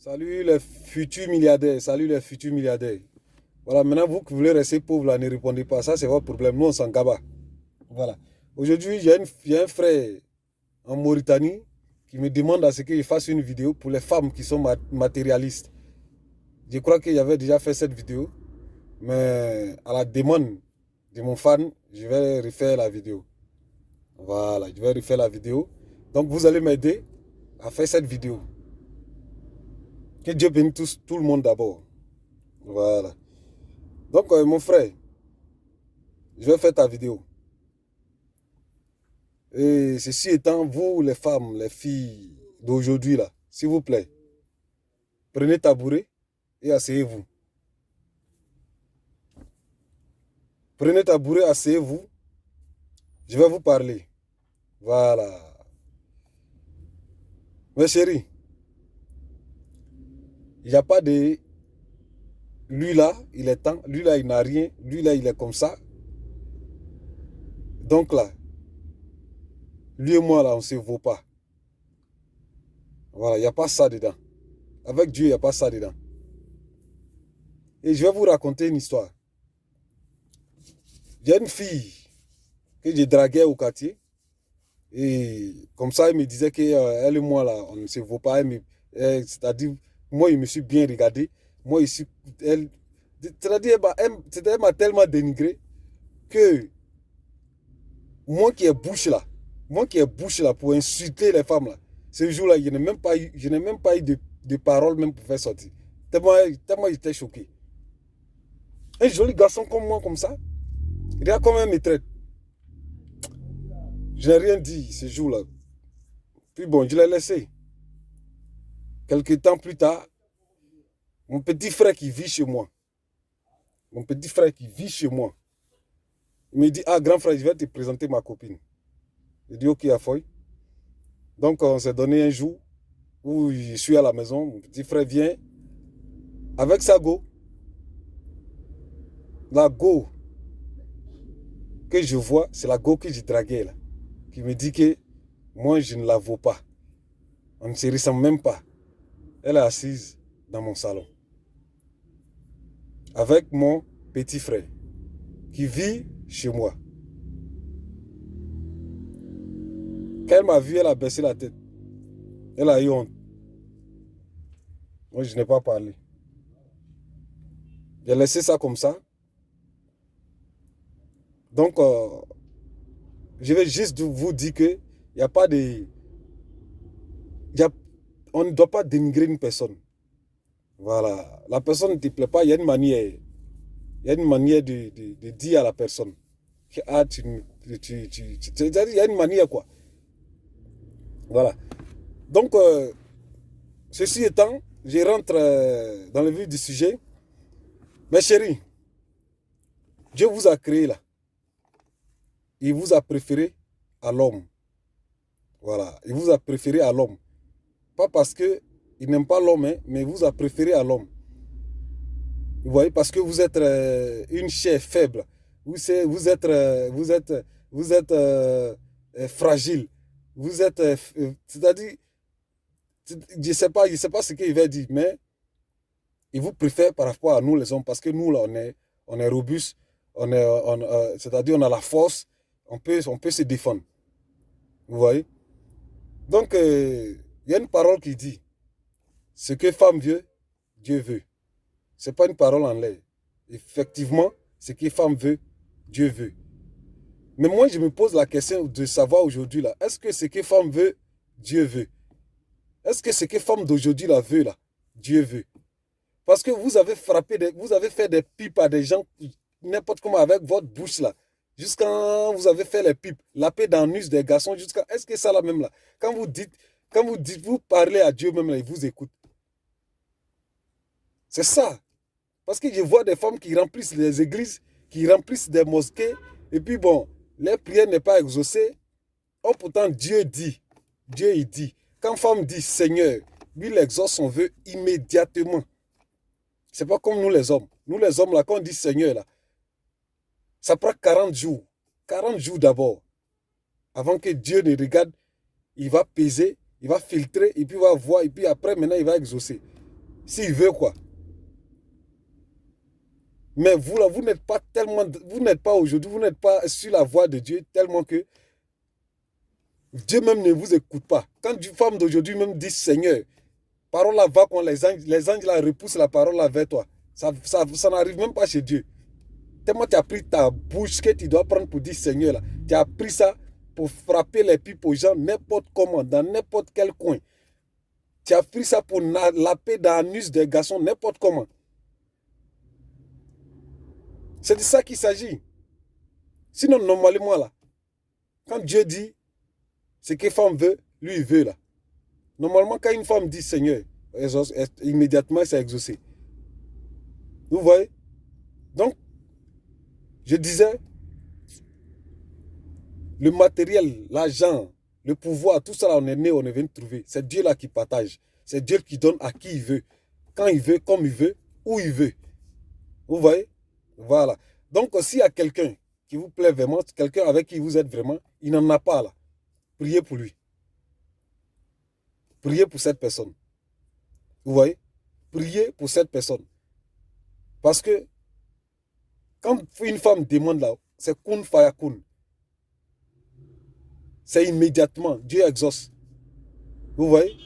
Salut les futurs milliardaires, salut les futurs milliardaires. Voilà, maintenant vous qui voulez rester pauvre là, ne répondez pas. Ça, c'est votre problème. Nous, on s'en gaba. Voilà. Aujourd'hui, il y a un frère en Mauritanie qui me demande à ce qu'il fasse une vidéo pour les femmes qui sont matérialistes. Je crois qu'il avait déjà fait cette vidéo, mais à la demande de mon fan, je vais refaire la vidéo. Voilà, je vais refaire la vidéo. Donc, vous allez m'aider à faire cette vidéo. Que Dieu bénisse tout le monde d'abord. Voilà. Donc, mon frère, je vais faire ta vidéo. Et ceci étant, vous, les femmes, les filles d'aujourd'hui, là, s'il vous plaît, prenez tabouret et asseyez-vous. Prenez tabouret, asseyez-vous. Je vais vous parler. Voilà. Mes chéris, il n'y a pas de... Lui là, il est temps. Lui là, il n'a rien. Lui là, il est comme ça. Donc là, lui et moi là, on ne se vaut pas. Voilà, il n'y a pas ça dedans. Avec Dieu, il n'y a pas ça dedans. Et je vais vous raconter une histoire. Il y a une fille que j'ai draguée au quartier. Et comme ça, elle me disait qu'elle et moi, là, on ne se vaut pas. C'est-à-dire, moi, je me suis bien regardé. Moi, ici, c'est-à-dire, elle m'a tellement dénigré que moi qui ai bouche là pour insulter les femmes là, ce jour-là, je n'ai même pas eu de parole même pour faire sortir. Tellement j'étais choqué. Un joli garçon comme moi, comme ça, regarde comment elle me traite. Je n'ai rien dit ce jour-là. Puis bon, je l'ai laissé. Quelques temps plus tard, mon petit frère qui vit chez moi, mon petit frère qui vit chez moi, il me dit, ah grand frère, je vais te présenter ma copine. Je dis, ok, Afoy. Donc on s'est donné un jour où je suis à la maison, mon petit frère vient avec sa go. La go que je vois, c'est la go que j'ai draguée là, qui me dit que moi je ne la vaux pas. On ne se ressemble même pas. Elle est assise dans mon salon avec mon petit frère qui vit chez moi. Quand elle m'a vu, elle a baissé la tête. Elle a eu honte. Moi, je n'ai pas parlé. J'ai laissé ça comme ça. Donc, je vais juste vous dire que il n'y a pas de... y a- on ne doit pas dénigrer une personne. Voilà. La personne ne te plaît pas, il y a une manière. Il y a une manière de dire à la personne que ah, il y a une manière quoi. Voilà. Donc, ceci étant, je rentre dans le vif du sujet. Mes chéris, Dieu vous a créé là. Il vous a préféré à l'homme. Voilà. Il vous a préféré à l'homme. Pas parce qu'il n'aime pas l'homme, hein, mais il vous a préféré à l'homme. Vous voyez, parce que vous êtes une chair faible. Vous êtes, vous êtes fragile. Vous êtes, c'est-à-dire, je sais pas ce qu'il va dire, mais il vous préfère par rapport à nous les hommes, parce que nous, là, on est robuste, c'est-à-dire on a la force, on peut se défendre. Vous voyez? Donc, il y a une parole qui dit, ce que femme veut, Dieu veut. Ce n'est pas une parole en l'air. Effectivement, ce que femme veut, Dieu veut. Mais moi, je me pose la question de savoir aujourd'hui, là, est-ce que ce que femme veut, Dieu veut? Est-ce que ce que femme d'aujourd'hui, là, veut, là, Dieu veut? Parce que vous avez frappé, vous avez fait des pipes à des gens, n'importe comment, avec votre bouche, là. Jusqu'à vous avez fait les pipes, la paix dans l'anus des garçons, jusqu'à, est-ce que ça, là, même, là, vous parlez à Dieu, même, là, il vous écoute. C'est ça. Parce que je vois des femmes qui remplissent les églises, qui remplissent des mosquées, et puis bon, les prières n'est pas exaucées. Oh, pourtant, Dieu il dit, quand femme dit Seigneur, lui il exauce son vœu immédiatement. C'est pas comme nous les hommes. Nous les hommes, là, quand on dit Seigneur, là, ça prend 40 jours. 40 jours d'abord. Avant que Dieu ne regarde, il va peser, il va filtrer, et puis il va voir, et puis après, maintenant, il va exaucer. S'il veut quoi. Mais vous, là, vous n'êtes pas tellement, vous n'êtes pas aujourd'hui, vous n'êtes pas sur la voie de Dieu tellement que Dieu même ne vous écoute pas. Quand une femme d'aujourd'hui même dit Seigneur, parole là va quand les anges là repoussent la parole là vers toi. Ça n'arrive même pas chez Dieu. Tellement tu as pris ta bouche que tu dois prendre pour dire Seigneur là. Tu as pris ça pour frapper les pipes aux gens n'importe comment, dans n'importe quel coin. Tu as pris ça pour laper dans l'anus des garçons n'importe comment. C'est de ça qu'il s'agit. Sinon, normalement là, quand Dieu dit ce que femme veut, lui il veut là. Normalement, quand une femme dit Seigneur, immédiatement c'est exaucé. Vous voyez? Donc, je disais, le matériel, l'argent, le pouvoir, tout ça là, on est né, on est venu trouver. C'est Dieu là qui partage. C'est Dieu qui donne à qui il veut, quand il veut, comme il veut, où il veut. Vous voyez? Voilà. Donc, s'il y a quelqu'un qui vous plaît vraiment, quelqu'un avec qui vous êtes vraiment, il n'en a pas là. Priez pour lui. Priez pour cette personne. Vous voyez? Priez pour cette personne. Parce que quand une femme demande là, c'est kun faya kun. C'est immédiatement. Dieu exauce. Vous voyez?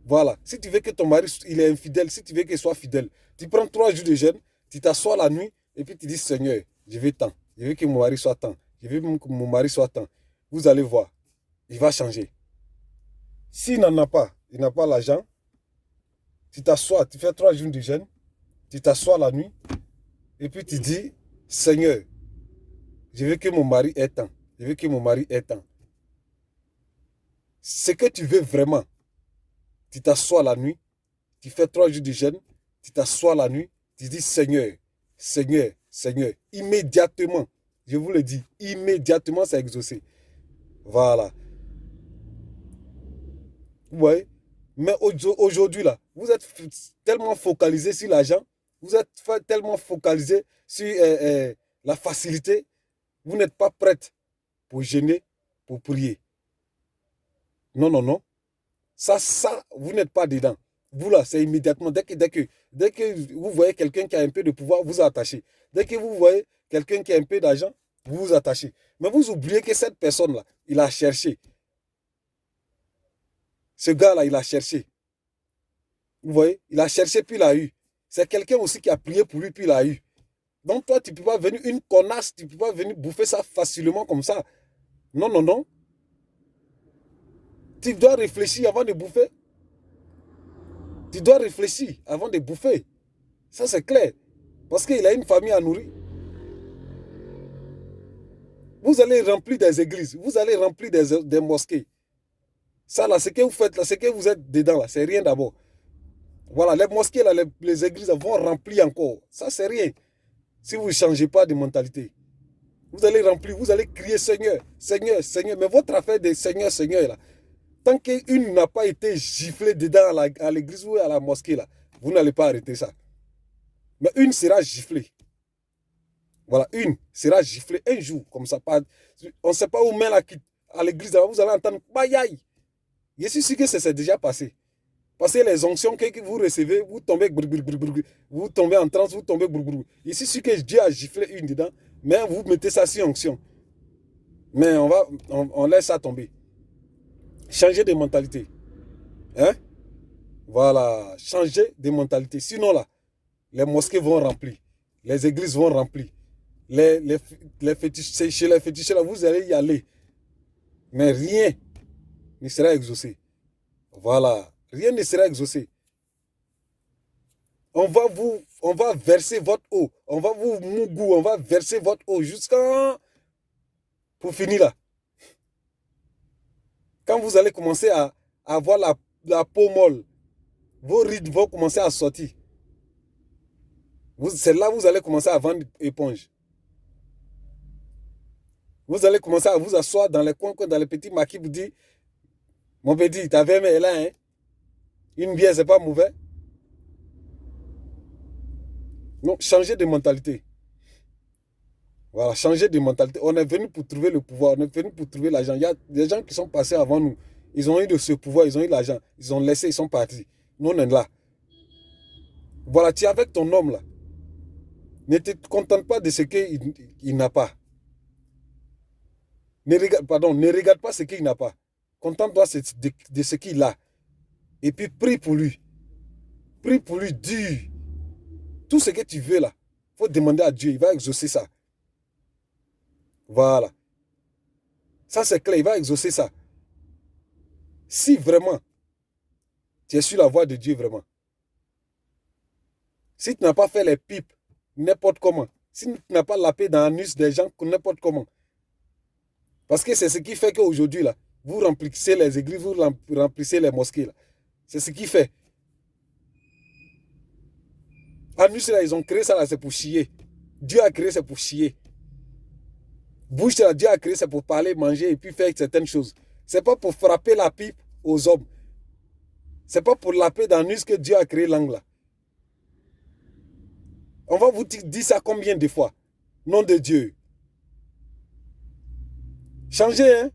Voilà. Si tu veux que ton mari il est infidèle, si tu veux qu'il soit fidèle, tu prends 3 jours de jeûne, tu t'assois la nuit et puis tu dis Seigneur, je veux tant. Je veux que mon mari soit tant. Je veux que mon mari soit tant. Vous allez voir. Il va changer. S'il n'en a pas, il n'a pas l'argent, tu t'assois, tu fais 3 jours de jeûne, tu t'assois la nuit et puis tu dis Seigneur, je veux que mon mari ait tant. Je veux que mon mari ait tant. Ce que tu veux vraiment, tu t'assois la nuit, tu fais 3 jours de jeûne, tu t'assois la nuit, tu dis Seigneur, Seigneur, Seigneur. Immédiatement, je vous le dis, immédiatement c'est exaucé. Voilà. Vous voyez? Mais aujourd'hui, là, vous êtes tellement focalisé sur l'argent, vous êtes tellement focalisé sur la facilité, vous n'êtes pas prête pour jeûner, pour prier. Non, non, non. Ça, vous n'êtes pas dedans. Vous là, c'est immédiatement. Dès que vous voyez quelqu'un qui a un peu de pouvoir, vous attachez. Dès que vous voyez quelqu'un qui a un peu d'argent, vous vous attachez. Mais vous oubliez que cette personne-là, il a cherché. Ce gars-là, il a cherché. Vous voyez? Il a cherché, puis il a eu. C'est quelqu'un aussi qui a prié pour lui, puis il a eu. Donc toi, tu ne peux pas venir une connasse, tu ne peux pas venir bouffer ça facilement comme ça. Non, non, non. Tu dois réfléchir avant de bouffer. Tu dois réfléchir avant de bouffer. Ça, c'est clair. Parce qu'il a une famille à nourrir. Vous allez remplir des églises. Vous allez remplir des mosquées. Ça, là, ce que vous faites, là, ce que vous êtes dedans, là, c'est rien d'abord. Voilà, les mosquées, là, les églises vont remplir encore. Ça, c'est rien. Si vous ne changez pas de mentalité. Vous allez remplir, vous allez crier Seigneur, Seigneur, Seigneur. Mais votre affaire de Seigneur, Seigneur, là, tant qu'une n'a pas été giflée dedans à l'église ou à la mosquée, là, vous n'allez pas arrêter ça. Mais une sera giflée. Voilà, une sera giflée un jour, comme ça. On ne sait pas où met la quitte. À l'église, vous allez entendre Bayaï. Je suis sûr que ça s'est déjà passé. Parce que les onctions que vous recevez, vous tombez, vous tombez en transe, vous tombez. Je suis sûr que Dieu a giflé une dedans, mais vous mettez ça sur onction. Mais on laisse ça tomber. Changer de mentalité. Hein? Voilà, changer de mentalité. Sinon, là, les mosquées vont remplir. Les églises vont remplir. Les fétiches, chez les fétiches, là, vous allez y aller. Mais rien ne sera exaucé. Voilà, rien ne sera exaucé. On va verser votre eau. On va vous mougou, on va verser votre eau jusqu'à... Pour finir là. Quand vous allez commencer à avoir la peau molle, vos rides vont commencer à sortir. C'est là que vous allez commencer à vendre éponge. Vous allez commencer à vous asseoir dans les coins, dans les petits maquis, vous dire, mon petit, ta verme est là, hein? Une bière, c'est pas mauvais. Non, changer de mentalité. Voilà, changer de mentalité. On est venu pour trouver le pouvoir, on est venu pour trouver l'argent. Il y a des gens qui sont passés avant nous. Ils ont eu de ce pouvoir, ils ont eu l'argent. Ils ont laissé, ils sont partis. Non, non, là. Voilà, tu es avec ton homme là. Ne te contente pas de ce qu'il n'a pas. Ne regarde pas ce qu'il n'a pas. Contente-toi de ce qu'il a. Et puis prie pour lui. Prie pour lui, dis. Tout ce que tu veux là, il faut demander à Dieu, il va exaucer ça. Voilà. Ça c'est clair, il va exaucer ça. Si vraiment tu es sur la voie de Dieu vraiment. Si tu n'as pas fait les pipes n'importe comment, si tu n'as pas la paix dans l'anus des gens n'importe comment, parce que c'est ce qui fait qu'aujourd'hui, là, vous remplissez les églises, vous remplissez les mosquées. C'est ce qui fait. Anus, là, ils ont créé ça, là, c'est pour chier. Dieu a créé, c'est pour chier. Bouche, là, Dieu a créé, c'est pour parler, manger et puis faire certaines choses. C'est pas pour frapper la pipe aux hommes. C'est pas pour la paix d'anus que Dieu a créé l'angle là. On va vous dire ça combien de fois? Nom de Dieu. Changez, hein?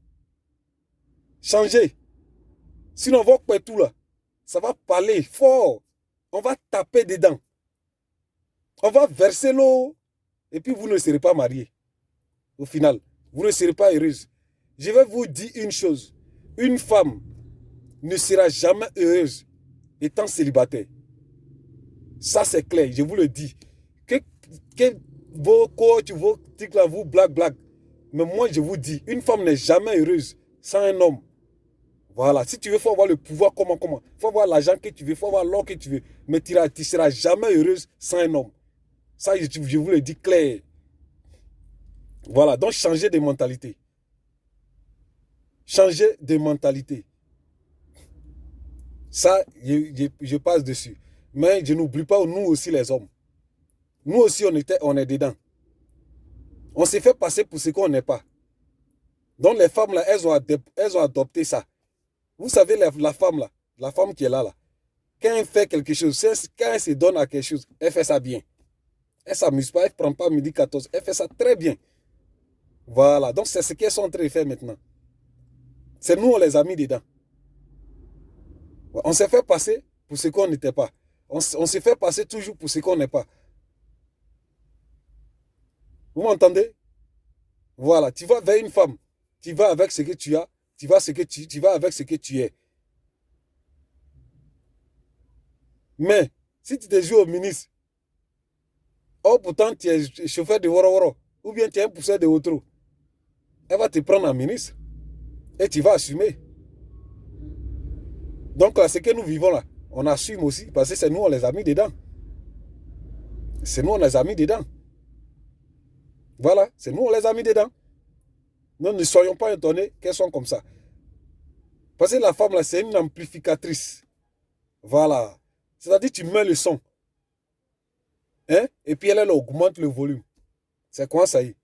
Changez. Sinon, on va couper tout là. Ça va parler fort. On va taper dedans. On va verser l'eau. Et puis, vous ne serez pas mariés. Au final, vous ne serez pas heureuse. Je vais vous dire une chose. Une femme ne sera jamais heureuse étant célibataire. Ça, c'est clair. Je vous le dis. Que vos coachs, vos trucs là, vous blague. Mais moi, je vous dis, une femme n'est jamais heureuse sans un homme. Voilà. Si tu veux, il faut avoir le pouvoir, comment. Il faut avoir l'argent que tu veux, il faut avoir l'or que tu veux. Mais tu ne seras jamais heureuse sans un homme. Ça, je vous le dis clair. Voilà. Donc, changez de mentalité. Changez de mentalité. Ça, je passe dessus. Mais je n'oublie pas, nous aussi, les hommes. Nous aussi, on est dedans. On s'est fait passer pour ce qu'on n'est pas. Donc, les femmes, là, elles ont adopté ça. Vous savez, la femme, là, la femme qui est là, quand elle fait quelque chose, quand elle se donne à quelque chose, elle fait ça bien. Elle ne s'amuse pas, elle ne prend pas midi 14. Elle fait ça très bien. Voilà. Donc, c'est ce qu'elles sont en train de faire maintenant. C'est nous, on les a mis dedans. On s'est fait passer pour ce qu'on n'était pas. On s'est fait passer toujours pour ce qu'on n'est pas. Vous m'entendez? Voilà. Tu vas vers une femme. Tu vas avec ce que tu as. Tu vas avec ce que tu es. Mais, si tu te joues au ministre, oh, pourtant tu es chauffeur de Woro, ou bien tu es un pousseur de Otro, elle va te prendre en ministre. Et tu vas assumer. Donc là, ce que nous vivons là, on assume aussi, parce que c'est nous, on les a mis dedans. C'est nous, on les a mis dedans. Voilà, c'est nous, on les a mis dedans. Nous ne soyons pas étonnés qu'elles soient comme ça. Parce que la femme là, c'est une amplificatrice. Voilà. C'est-à-dire, tu mets le son. Hein? Et puis elle augmente le volume. C'est quoi ça y est?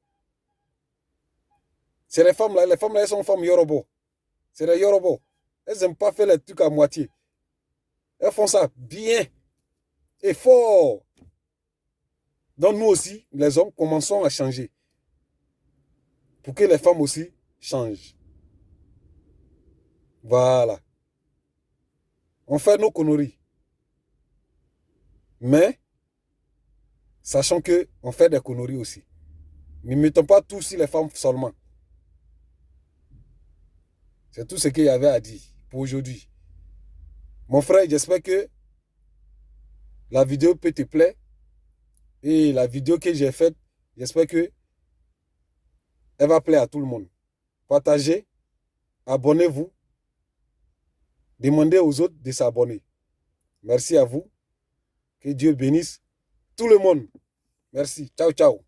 C'est les femmes là, elles sont femmes Yorobo. C'est les Yorobo. Elles n'aiment pas faire les trucs à moitié. Elles font ça bien et fort. Donc nous aussi, les hommes, commençons à changer. Pour que les femmes aussi changent. Voilà. On fait nos conneries. Mais, sachant qu'on fait des conneries aussi. Ne mettons pas tout sur les femmes seulement. C'est tout ce qu'il y avait à dire pour aujourd'hui. Mon frère, j'espère que la vidéo peut te plaire. Et la vidéo que j'ai faite, j'espère que elle va plaire à tout le monde. Partagez, abonnez-vous, demandez aux autres de s'abonner. Merci à vous. Que Dieu bénisse tout le monde. Merci. Ciao, ciao.